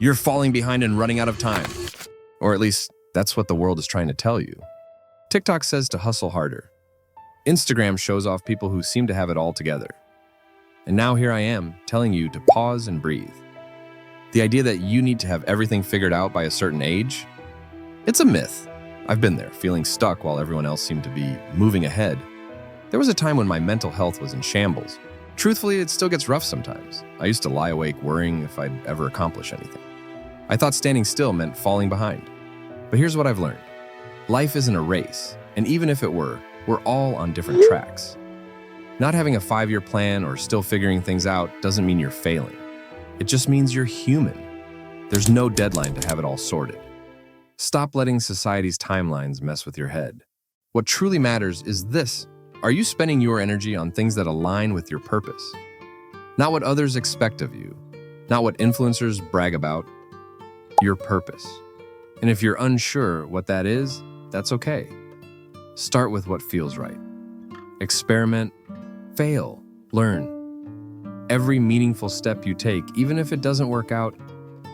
You're falling behind and running out of time. Or at least, that's what the world is trying to tell you. TikTok says to hustle harder. Instagram shows off people who seem to have it all together. And now here I am, telling you to pause and breathe. The idea that you need to have everything figured out by a certain age? It's a myth. I've been there, feeling stuck while everyone else seemed to be moving ahead. There was a time when my mental health was in shambles. Truthfully, it still gets rough sometimes. I used to lie awake worrying if I'd ever accomplish anything. I thought standing still meant falling behind. But here's what I've learned. Life isn't a race, and even if it were, we're all on different tracks. Not having a 5-year plan or still figuring things out doesn't mean you're failing. It just means you're human. There's no deadline to have it all sorted. Stop letting society's timelines mess with your head. What truly matters is this. Are you spending your energy on things that align with your purpose? Not what others expect of you, not what influencers brag about, your purpose. And if you're unsure what that is, that's okay. Start with what feels right. Experiment, fail, learn. Every meaningful step you take, even if it doesn't work out,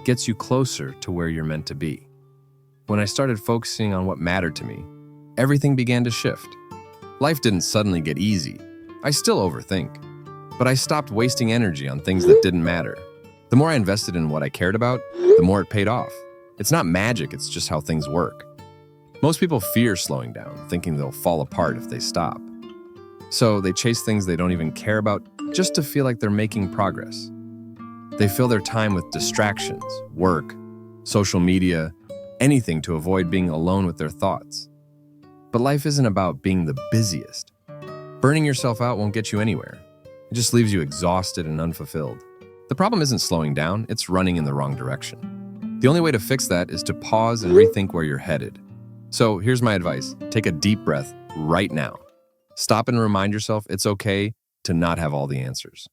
gets you closer to where you're meant to be. When I started focusing on what mattered to me, everything began to shift. Life didn't suddenly get easy. I still overthink, but I stopped wasting energy on things that didn't matter. The more I invested in what I cared about, the more it paid off. It's not magic, it's just how things work. Most people fear slowing down, thinking they'll fall apart if they stop. So they chase things they don't even care about just to feel like they're making progress. They fill their time with distractions, work, social media, anything to avoid being alone with their thoughts. But life isn't about being the busiest. Burning yourself out won't get you anywhere. It just leaves you exhausted and unfulfilled. The problem isn't slowing down, it's running in the wrong direction. The only way to fix that is to pause and rethink where you're headed. So here's my advice. Take a deep breath right now. Stop and remind yourself it's okay to not have all the answers.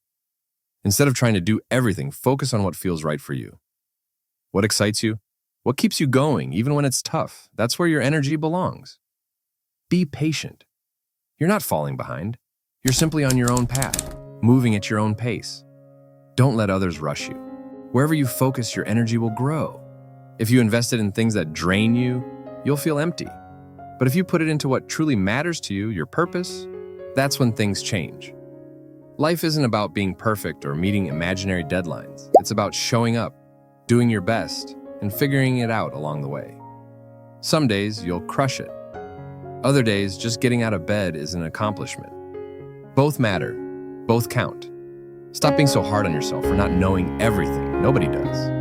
Instead of trying to do everything, focus on what feels right for you. What excites you? What keeps you going, even when it's tough? That's where your energy belongs. Be patient. You're not falling behind. You're simply on your own path, moving at your own pace. Don't let others rush you. Wherever you focus, your energy will grow. If you invested in things that drain you, you'll feel empty. But if you put it into what truly matters to you, your purpose, that's when things change. Life isn't about being perfect or meeting imaginary deadlines. It's about showing up, doing your best, and figuring it out along the way. Some days you'll crush it. Other days, just getting out of bed is an accomplishment. Both matter. Both count. Stop being so hard on yourself for not knowing everything. Nobody does.